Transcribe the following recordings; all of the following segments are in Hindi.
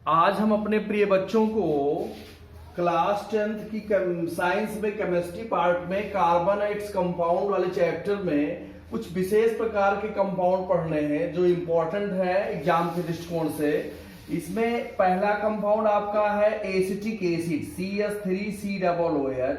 आज हम अपने प्रिय बच्चों को क्लास 10th की साइंस में केमिस्ट्री पार्ट में कार्बन एट्स कंपाउंड वाले चैप्टर में कुछ विशेष प्रकार के कंपाउंड पढ़ने हैं जो इंपॉर्टेंट है एग्जाम के दृष्टिकोण से। इसमें पहला कंपाउंड आपका है एसिटिक एसिड CH3COOH।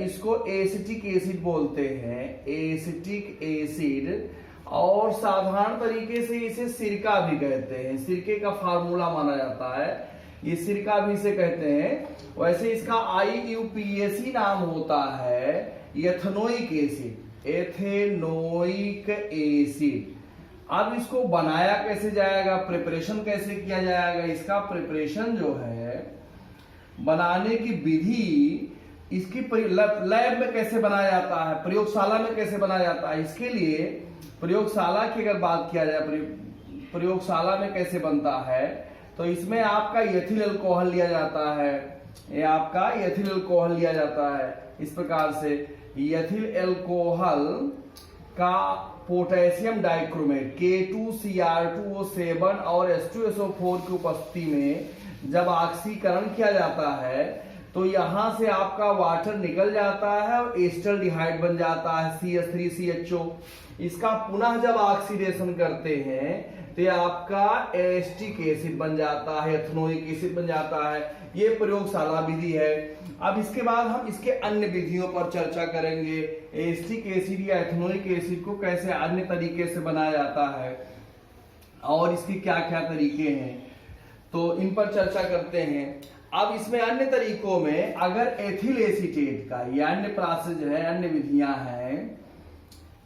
इसको एसिटिक एसिड बोलते हैं, एसिटिक एसिड। और साधारण तरीके से इसे सिरका भी कहते हैं, सिरके का फार्मूला माना जाता है, ये सिरका भी इसे कहते हैं। वैसे इसका IUPAC नाम होता है एथेनोइक एसिड, एथेनोइक एसिड। अब इसको बनाया कैसे जाएगा, प्रिपरेशन कैसे किया जाएगा, इसका प्रिपरेशन जो है बनाने की विधि, इसकी लैब में कैसे बनाया जाता है, प्रयोगशाला में कैसे बनाया जाता है, इसके लिए प्रयोगशाला की अगर बात किया जाए, प्रयोगशाला में कैसे बनता है, तो इसमें आपका एथिल अल्कोहल लिया जाता है। ये आपका एथिल अल्कोहल लिया जाता है इस प्रकार से। एथिल अल्कोहल का पोटेशियम डाइक्रोमेट K2Cr2O7 और H2SO4 की उपस्थिति में जब ऑक्सीकरण किया जाता है तो यहां से आपका वाटर निकल जाता है और एस्टल्डिहाइड बन जाता है CH3CHO। इसका पुनः जब ऑक्सीडेशन करते हैं तो ये आपका एसिटिक एसिड बन जाता है, एथेनोइक एसिड बन जाता है। ये प्रयोगशाला विधि है। अब इसके बाद हम इसके अन्य विधियों पर चर्चा करेंगे। एसिटिक एसिड या एथेनोइक एसिड को कैसे अन्य तरीके से बनाया जाता है और इसके क्या क्या तरीके हैं, तो इन पर चर्चा करते हैं। अब इसमें अन्य तरीकों में अगर एथिल एसीटेट का, ये अन्य प्रोसेस है, अन्य विधियां हैं,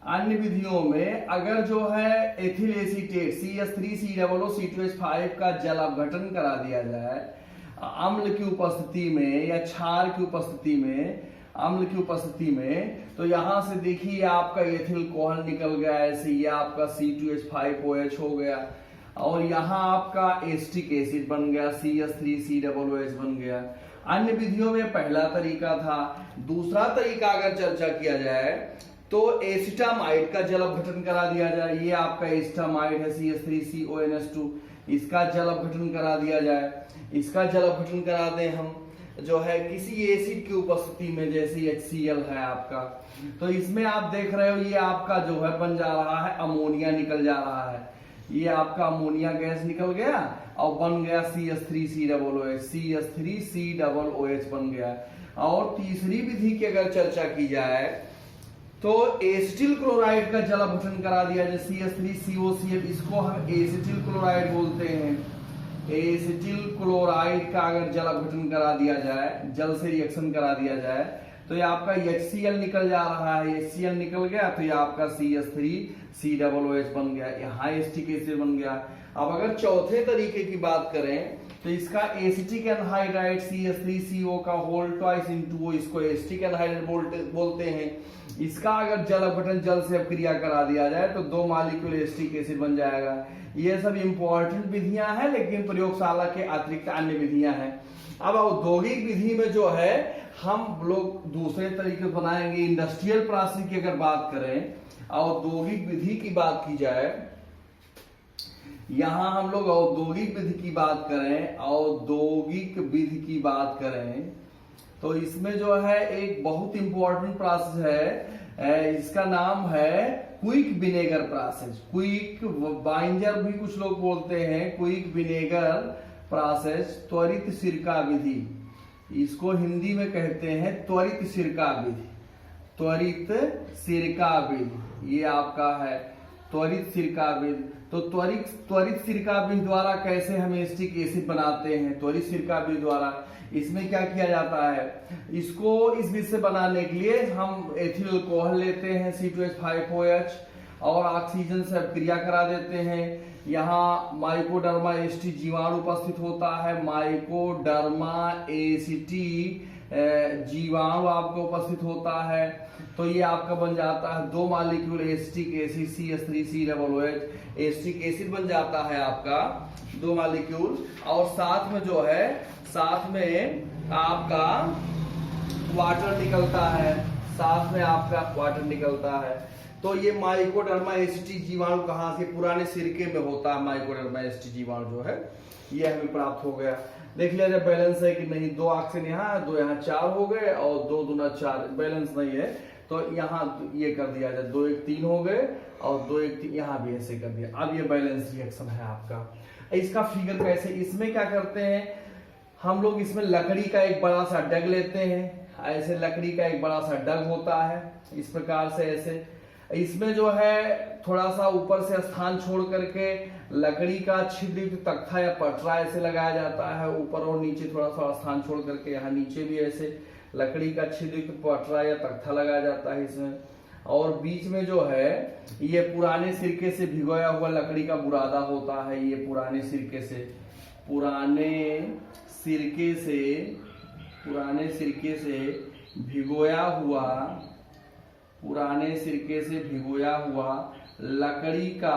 अन्य विधियों में अगर जो है एथिल एसीटेट CH3COOH2H5 का जल अपघटन करा दिया जाए अम्ल की उपस्थिति में या क्षार की उपस्थिति में, अम्ल की उपस्थिति में, तो यहां से देखिए आपका एथिल अल्कोहल निकल गया, ऐसे ये आपका C2H5OH हो गया और यहाँ आपका एसिटिक एसिड बन गया, CH3COOH बन गया। अन्य विधियों में पहला तरीका था। दूसरा तरीका अगर चर्चा किया जाए तो एसिटामाइड का जल अपघटन करा दिया जाए। ये आपका एसिटामाइड है CH3CONS2, इसका जल अपघटन करा दिया जाए। इसका जल अपघटन करा दें हम जो है किसी एसिड की उपस्थिति में, जैसे HCl है आपका, तो इसमें आप देख रहे हो ये आपका जो है बन जा रहा है, अमोनिया निकल जा रहा है। ये आपका अमोनिया गैस निकल गया और बन गया CH3COOH बन गया। और तीसरी विधि की अगर चर्चा की जाए तो एसिटिल क्लोराइड का जल अपघटन करा दिया जाए, CH3COCl, इसको हम एसिटिल क्लोराइड बोलते हैं। एसिटिल क्लोराइड का अगर जल अपघटन करा दिया जाए, जल से रिएक्शन करा दिया जाए, तो ये आपका HCl निकल जा रहा है, HCl निकल गया तो ये आपका CH3COOH बन गया, यहाँ एसिटिक एसिड बन गया। अब अगर चौथे तरीके की बात करें तो इसका एसिटिक एनहाइड्राइड CH3CO का होल ट्वाइस इनटू O, इसको एसिटिक एनहाइड्राइड बोलते हैं। इसका अगर जल अपघटन जल से अपक्रिया करा दिया जाए तो 2 मॉलिक्यूल एसिटिक एसिड बन जाएगा। ये सब इंपॉर्टेंट विधियां हैं, लेकिन प्रयोगशाला के अतिरिक्त अन्य विधियां हैं। अब औद्योगिक विधि में जो है हम लोग दूसरे तरीके बनाएंगे। इंडस्ट्रियल प्रोसेस की अगर बात करें, औद्योगिक विधि की बात की जाए, यहां हम लोग औद्योगिक विधि की बात करें, औद्योगिक विधि की बात करें तो इसमें जो है एक बहुत इंपॉर्टेंट प्रोसेस है, इसका नाम है क्विक विनेगर प्रोसेस। क्विक बाइंजर भी कुछ लोग बोलते हैं, क्विक विनेगर प्रोसेस, त्वरित सिरका विधि, इसको हिंदी में कहते हैं त्वरित सिरका विधि। त्वरित सिरका विधि ये आपका है त्वरित सिरका विधि। तो त्वरित सिरका विधि द्वारा कैसे हम एसिटिक एसिड बनाते हैं, त्वरित सिरका विधि द्वारा इसमें क्या किया जाता है, इसको इस विधि से बनाने के लिए हम एथिल अल्कोहल लेते हैं C2H5OH और ऑक्सीजन से अपक्रिया करा देते हैं। यहाँ माइकोडर्मा एसिटी जीवाणु उपस्थित होता है, माइकोडर्मा एसिटी जीवाणु आपको उपस्थित होता है, तो ये आपका बन जाता है 2 molecule acetic acid CH3COOH, acetic acid बन जाता है आपका 2 मॉलिक्यूल। और साथ में जो है, साथ में आपका वाटर निकलता है, साथ में आपका वाटर निकलता है। तो ये माइकोडर्मा एसिटी जीवाणु कहाँ से, पुराने सिरके में होता है माइकोडर्मा एसिटी जीवाणु जो है। ये हमें प्राप्त हो गया। देख लिया जब बैलेंस है कि नहीं, 2 ऑक्सीजन यहाँ है, 2 यहाँ 4 हो गए और 2 दूना 4, बैलेंस नहीं है तो यहाँ ये कर दिया जाए, 2 1 3 हो गए और 2 1 3 यहाँ भी ऐसे कर दिया। अब ये बैलेंस रिएक्शन है आपका। इसका फिगर कैसे, इसमें क्या करते हैं हम लोग, इसमें लकड़ी का एक बड़ा सा डग लेते हैं, ऐसे लकड़ी का एक बड़ा सा डग होता है इस प्रकार से ऐसे, इसमें जो है थोड़ा सा ऊपर से स्थान छोड़ करके लकड़ी का छिद्रयुक्त तख्ता या पटरा ऐसे लगाया जाता है, ऊपर और नीचे थोड़ा सा स्थान छोड़ करके, यहाँ नीचे भी ऐसे लकड़ी का छिद्रयुक्त पटरा या तख्ता लगाया जाता है इसमें। और बीच में जो है ये पुराने सिरके से भिगोया हुआ लकड़ी का बुरादा होता है, ये पुराने सिरके से भिगोया हुआ लकड़ी का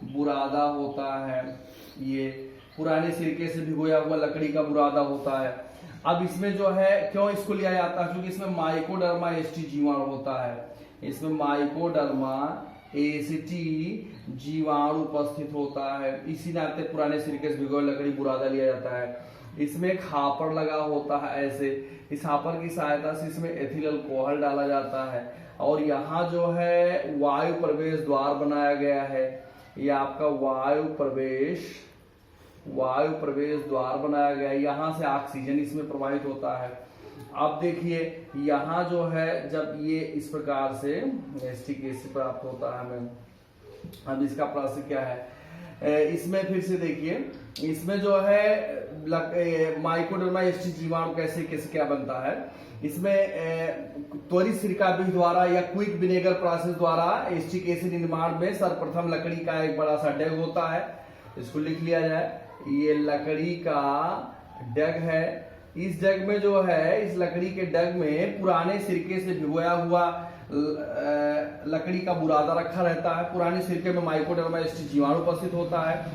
बुरादा होता है, ये पुराने सिरके से भिगोया हुआ लकड़ी का बुरादा होता है। अब इसमें जो है क्यों इसको लिया जाता है, क्योंकि इसमें माइकोडर्मा एस्टी जीवाणु होता है, इसमें माइकोडर्मा एस्टी जीवाणु उपस्थित होता है, इसी नाते पुराने सिरके से भिगोया लकड़ी बुरादा लिया जाता है। इसमें एक हापर लगा होता है ऐसे, इस हापर की सहायता से इसमें एथिल अल्कोहल डाला जाता है और यहाँ जो है वायु प्रवेश द्वार बनाया गया है, ये आपका वायु प्रवेश द्वार बनाया गया है, यहाँ से ऑक्सीजन इसमें प्रवाहित होता है। अब देखिए यहाँ जो है जब ये इस प्रकार से एसिटिक एसिड प्राप्त होता है हमें, अब इसका प्रोसेस क्या है, इसमें फिर से देखिए इसमें जो है माइकोडर्मा एस्टी जीवाणु कैसे कैसे क्या बनता है, इसमें त्वरित सिरका बीज द्वारा या क्विक विनेगर प्रोसेस द्वारा एस्टिक एसिड निर्माण में सर्वप्रथम लकड़ी का एक बड़ा सा डग होता है, इसको लिख लिया जाए, ये लकड़ी का डग है। इस डग में जो है, इस लकड़ी के डग में पुराने सिरके से भिगोया हुआ लकड़ी का बुरादा रखा रहता है, पुराने सिरके में माइकोडर्मा एस्टी जीवाणु उपस्थित होता है,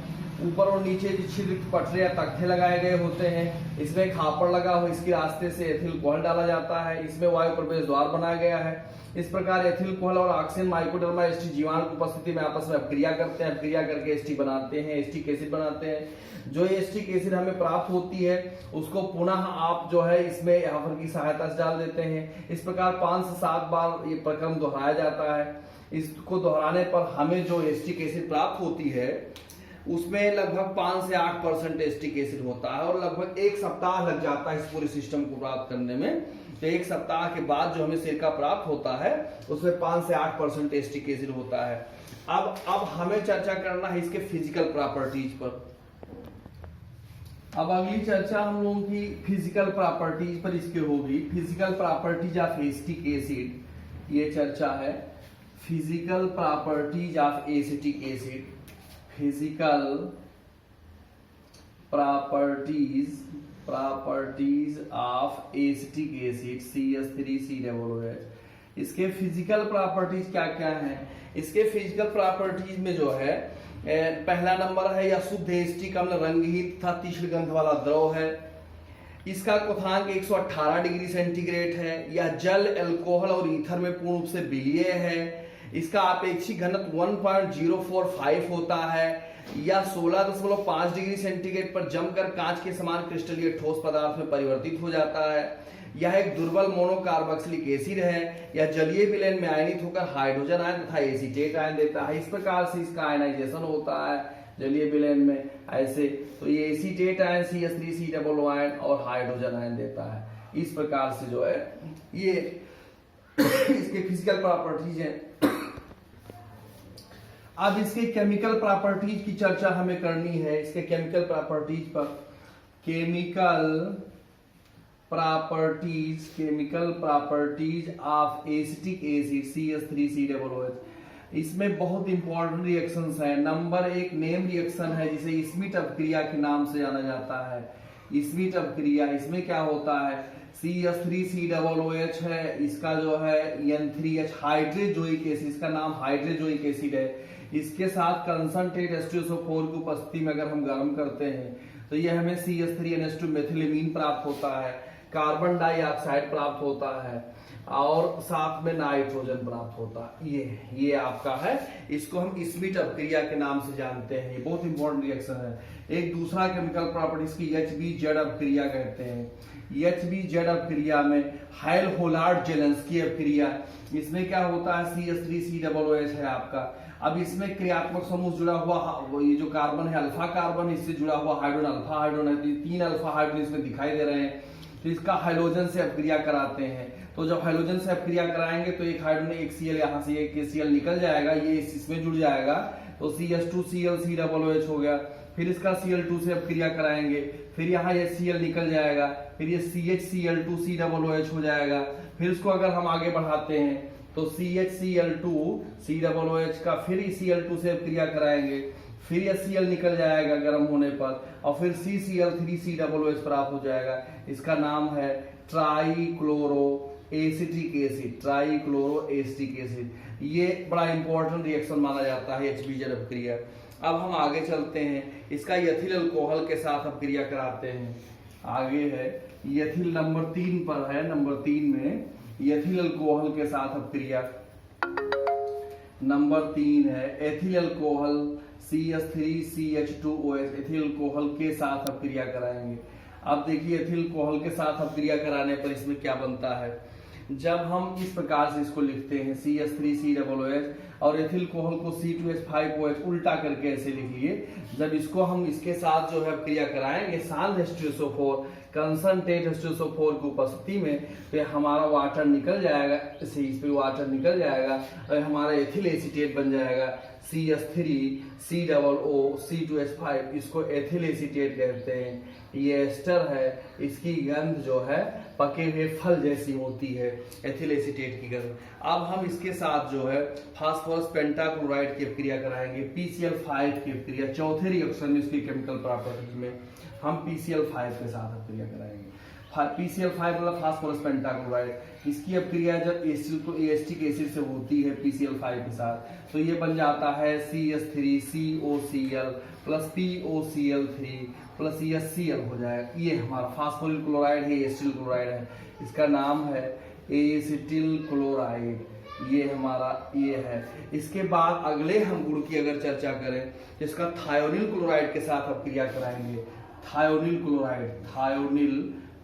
ऊपर और नीचे छिद्रित पटरे या तख्ते लगाए गए होते हैं, इसमें एक हापर लगा हो, इसके रास्ते से एथिल कोहल डाला जाता है, इसमें वायु प्रवेश द्वार बनाया गया है। इस प्रकार एथिल कोहल और ऑक्सीजन माइकोडर्मा एस्टी जीवाणु की उपस्थिति में आपस में अपक्रिया करते हैं, अपक्रिया करके एस्टी बनाते हैं, एस्टिक एसिड बनाते हैं। जो एस्टिक एसिड हमें प्राप्त होती है उसको पुनः आप जो है इसमें हापर की सहायता से डाल देते हैं। इस प्रकार 5 से 7 बार ये प्रक्रम दोहराया जाता है। इसको दोहराने पर हमें जो एस्टिक एसिड प्राप्त होती है उसमें लगभग 5 से 8% एस्टिक एसिड होता है और लगभग 1 सप्ताह लग जाता है इस पूरे सिस्टम को प्राप्त करने में। तो 1 सप्ताह के बाद जो हमें सिरका प्राप्त होता है उसमें 5 से 8% एस्टिक एसिड होता है। अब हमें चर्चा करना है इसके फिजिकल प्रॉपर्टीज पर। अब अगली चर्चा हम लोगों की फिजिकल प्रॉपर्टीज पर इसके होगी। Physical properties of acetic acid, ये चर्चा है। Physical properties of acetic acid, physical properties of acetic acid CH3COOH। इसके फिजिकल प्रॉपर्टीज क्या क्या हैं? इसके फिजिकल प्रॉपर्टीज में जो है पहला नंबर है, या शुद्ध एसिटिक अम्ल रंगहीन तथा तीक्ष्ण गंध वाला द्रव है। इसका क्वथनांक 118 डिग्री सेंटीग्रेड है, या जल, अल्कोहल और ईथर में पूर्ण रूप से विलीय है। इसका आपेक्षिक घनत्व 1.045 होता है, या 16.5 डिग्री सेंटीग्रेड पर जमकर कांच के समान क्रिस्टलीय ठोस पदार्थ में परिवर्तित हो जाता है। यह एक दुर्बल मोनोकार्बोक्सिलिक एसिड है, यह जलीय विलयन में आयनित होकर हाइड्रोजन आयन तथा एसीटेट आयन देता है। इस प्रकार से इसका आयनाइजेशन होता है जलीय विलयन में ऐसे, तो ये एसीटेट आयन CH3COO आयन और हाइड्रोजन आयन देता है। इस प्रकार से जो है ये इसके फिजिकल प्रॉपर्टीज हैं। अब इसके केमिकल प्रॉपर्टीज की चर्चा हमें करनी है। इसके केमिकल प्रॉपर्टीज पर, chemical properties of acetic acid CH3COOH। इसमें बहुत इंपॉर्टेंट रिएक्शंस हैं। नंबर 1 नेम रिएक्शन है, जिसे स्मिट अपक्रिया के नाम से जाना जाता है। स्मिट अपक्रिया, इसमें क्या होता है, CH3COOH है, इसका जो है N3H हाइड्रोजोइक एसिड, इसका नाम हाइड्रोजोइक एसिड है। इसके साथ कंसंट्रेट H2SO4 की उपस्थिति में अगर हम गर्म करते हैं तो यह हमें CH3NH2 मेथिलेमीन प्राप्त होता है। कार्बन डाइऑक्साइड प्राप्त होता है और साथ में नाइट्रोजन प्राप्त होता है। ये आपका है, इसको हम स्मिथ अपक्रिया के नाम से जानते हैं। ये बहुत इंपॉर्टेंट रिएक्शन है। एक दूसरा केमिकल प्रॉपर्टीज की HBZ अपक्रिया कहते हैं। HBZ अपक्रिया में हाइल होलार्ड जेलेंस्की अपक्रिया, इसमें क्या होता है CH3COOH है आपका। अब इसमें क्रियात्मक समूह जुड़ा हुआ, ये जो कार्बन है अल्फा कार्बन, इससे जुड़ा हुआ हाइड्रोजन अल्फा हाइड्रोजन है, तो 3 अल्फा हाइड्रोजन इसमें दिखाई दे रहे हैं। तो इसका हाइड्रोजन से अपक्रिया कराते हैं। तो जब हाइड्रोजन से अपक्रिया कराएंगे तो एक हाइड्रोजन एक Cl यहाँ से एक Cl निकल जाएगा, ये इसमें जुड़ जाएगा, तो CH2Cl हो गया। फिर इसका Cl2 से अपक्रिया कराएंगे, फिर यहाँ ये Cl निकल जाएगा, फिर ये CHCl2COOH हो जाएगा। फिर इसको अगर हम आगे बढ़ाते हैं तो CHCl2COOH का फिर Cl2 से अपक्रिया कराएंगे, फिर ये Cl निकल जाएगा गर्म होने पर, और फिर CCl3COOH प्राप्त हो जाएगा। इसका नाम है trichloro acetic acid, trichloro acetic acid. ये बड़ा इंपॉर्टेंट रिएक्शन माना जाता है HBZ अपक्रिया। अब हम आगे चलते हैं, इसका एथिल अल्कोहल के साथ अपक्रिया कराते हैं। आगे है एथिल नंबर 3 पर है, नंबर 3 में एथिल अल्कोहल के साथ अपक्रिया। नंबर 3 है ethyl alcohol CH3CH2OH, ethyl alcohol के साथ अपक्रिया कराएंगे। अब देखिए एथिल अल्कोहल के साथ अपक्रिया कराने पर इसमें क्या बनता है। जब हम इस प्रकार से इसको लिखते हैं CH3COOH और एथिल अल्कोहल को C2H5OH उल्टा करके ऐसे लिखिए। जब इसको हम इसके साथ जो है अपक्रिया कराएंगे शांत H2SO4, कंसंट्रेट H2SO4 की उपस्थिति में, तो हमारा वाटर निकल जाएगा, इस पे वाटर निकल जाएगा और हमारा एथिल एसीटेट बन जाएगा CH3COO C2H5। इसको एथिल एसीटेट कहते हैं। ये एस्टर है, इसकी गंध जो है पके हुए फल जैसी होती है, एथिल एसीटेट की गंध। अब हम इसके साथ जो है फास्फोरस पेंटाक्लोराइड की अपक्रिया कराएंगे, PCl5 की अपक्रिया। चौथे रिएक्शन में इसकी केमिकल प्रॉपर्टीज में हम PCl5 के साथ अपक्रिया कराएंगे। PCl5 मतलब फास्फोरस पेंटाक्लोराइड। इसकी अपक्रिया जब एसिटिक एसिड से होती है PCl5 के साथ, तो ये बन जाता है CH3COCl plus POCl3 plus HCl हो जाएगा। ये हमारा फास्फोरिल क्लोराइड है, एसिटिल क्लोराइड है, इसका नाम है एसिटिल क्लोराइड। ये हमारा ये है। इसके बाद अगले हम गुण की अगर चर्चा करें, इसका थायोनिल क्लोराइड के साथ अपक्रिया कराएंगे। थायोनिल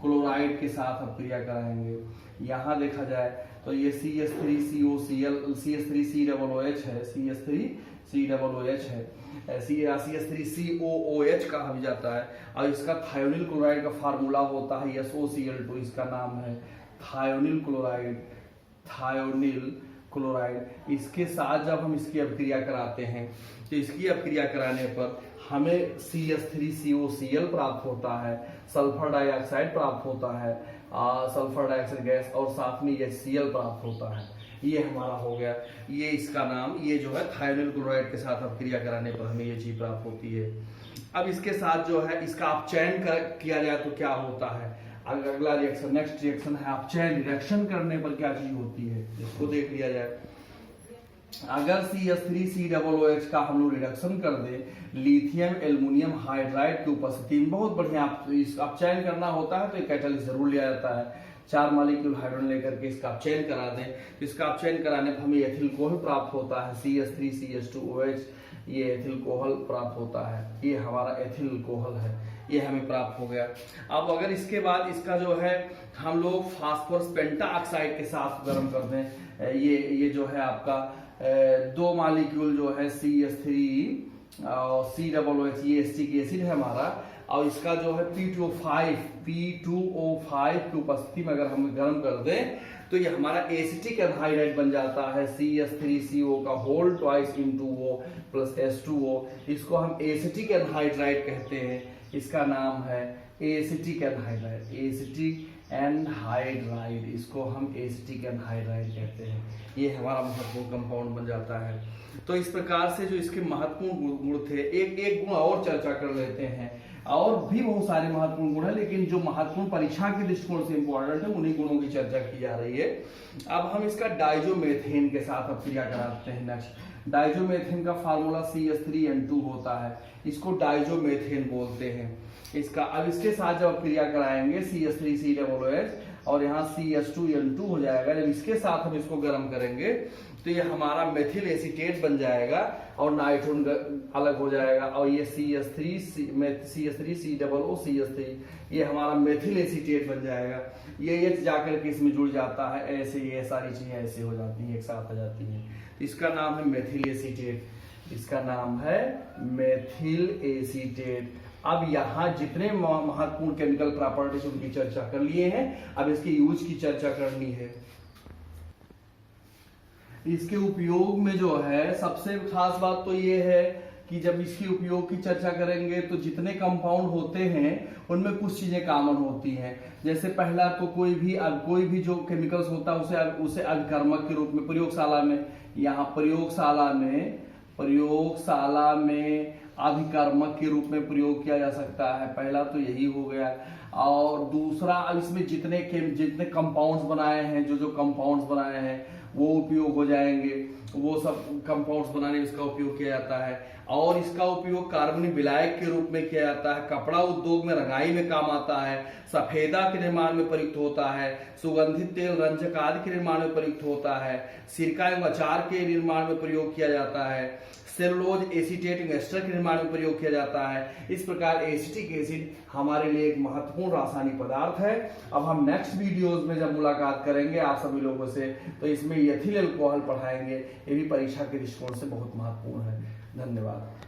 क्लोराइड के साथ अपक्रिया कराएंगे। यहाँ देखा जाए तो ये CH3COOH है, CH3COOH है, CH3COOH कहा भी जाता है। और इसका थायोनिल क्लोराइड का फार्मूला होता है SOCl2, इसका नाम है थायोनिल क्लोराइड। इसके साथ जब हम इसकी अपक्रिया कराते हैं तो इसकी अपक्रिया कराने पर हमें CH3COCl प्राप्त होता है, सल्फर डाइऑक्साइड प्राप्त होता है, सल्फर डाइऑक्साइड गैस, और साथ में HCl प्राप्त होता है। ये हमारा हो गया, ये इसका नाम, ये जो है थायोनिल क्लोराइड के साथ अपक्रिया कराने पर हमें ये चीज प्राप्त होती है। अब इसके साथ जो है इसका अपचयन किया जाए तो क्या होता है। अगला रिएक्शन, नेक्स्ट रिएक्शन है अपचयन। रिएक्शन करने पर क्या चीज होती है इसको देख लिया जाए। अगर CH3COOH का हम लोग रिडक्शन कर दें लिथियम एल्युमिनियम हाइड्राइड की उपस्थिति में, बहुत बढ़िया अपचयन करना होता है तो एक कैटलिस्ट जरूर लिया जाता है। 4 मॉलिक्यूल हाइड्रोजन लेकर के इसका अपचयन करा दें, इसका अपचयन कराने पर हमें एथिल कोहल प्राप्त होता है, CH3CH2OH। ये एथिल कोहल प्राप्त होता है, ये हमारा एथिल कोहल है, ये हमें प्राप्त हो गया। अब अगर इसके बाद इसका जो है हम लोग फास्फोरस पेंटाऑक्साइड के साथ गर्म कर दें, ये जो है आपका 2 मॉलिक्यूल जो है CH3 और COOH, ये एसिटिक एसिड है हमारा, और इसका जो है P2O5 की उपस्थिति में अगर हम गर्म कर दें तो ये हमारा एसिटिक एनहाइड्राइड बन जाता है, CH3CO का whole twice into O plus H2O। इसको हम एसिटिक एनहाइड्राइड कहते हैं, इसका नाम है एसिटिक एनहाइड्राइड, एसिटिक एनहाइड्राइड, इसको हम एसिटिक एनहाइड्राइड कहते हैं। ये हमारा महत्वपूर्ण कंपाउंड बन जाता है। तो इस प्रकार से जो इसके महत्वपूर्ण गुण थे, एक गुण और चर्चा कर लेते हैं। और भी बहुत सारे महत्वपूर्ण गुण है, लेकिन जो महत्वपूर्ण परीक्षा के दृष्टिकोण से इंपॉर्टेंट है उन्हीं गुणों की चर्चा की जा रही है। अब हम इसका डाइजोमेथेन के साथ अपक्रिया कराते हैं। नेक्स्ट, डाइजोमेथेन का फार्मूला CH3N2 होता है, इसको डाइजोमेथेन बोलते हैं। इसका अब इसके साथ जब क्रिया कराएंगे CH3COOH और यहाँ CH2N2 हो जाएगा। जब इसके साथ हम इसको गर्म करेंगे तो ये हमारा मेथिल एसीटेट बन जाएगा और नाइट्रोजन अलग हो जाएगा और ये CH3COOCH3 ये हमारा मेथिल एसीटेट बन जाएगा। ये H जाकर के इसमें जुड़ जाता है, ऐसे ये सारी चीजें ऐसे हो जाती हैं, एक साथ आ जाती हैं। इसका नाम है मेथिल एसीटेट, इसका नाम है मेथिल एसीटेट। अब यहाँ जितने महत्वपूर्ण केमिकल प्रॉपर्टीज उनकी चर्चा कर लिए हैं, अब इसके यूज की चर्चा करनी है। इसके उपयोग में जो है सबसे खास बात तो ये है कि जब इसके उपयोग की चर्चा करेंगे तो जितने कंपाउंड होते हैं उनमें कुछ चीजें कॉमन होती हैं। जैसे पहला तो कोई भी जो केमिकल्स होता है उसे अभिकर्मक के रूप में प्रयोगशाला में, यहाँ प्रयोगशाला में अभिकर्मक के रूप में प्रयोग किया जा सकता है। पहला तो यही हो गया। और दूसरा, अब इसमें जितने कंपाउंड्स बनाए हैं, जो कंपाउंड्स बनाए हैं वो उपयोग हो जाएंगे, वो सब कंपाउंड्स बनाने में इसका उपयोग किया जाता है। और इसका उपयोग कार्बनिक विलायक के रूप में किया जाता है, कपड़ा उद्योग में रंगाई में काम आता है, सफेदा के निर्माण में प्रयुक्त होता है, सुगंधित तेल रंजक आदि के निर्माण में प्रयुक्त होता है, सिरका एवं अचार के निर्माण में प्रयोग किया जाता है, सेलुलोज एसीटेट एस्टर के निर्माण में प्रयोग किया जाता है। इस प्रकार एसिटिक एसिड हमारे लिए एक महत्वपूर्ण रासायनिक पदार्थ है। अब हम नेक्स्ट वीडियोस में जब मुलाकात करेंगे आप सभी लोगों से तो इसमें एथिल अल्कोहल पढ़ाएंगे। ये भी परीक्षा के दृष्टिकोण से बहुत महत्वपूर्ण है। धन्यवाद।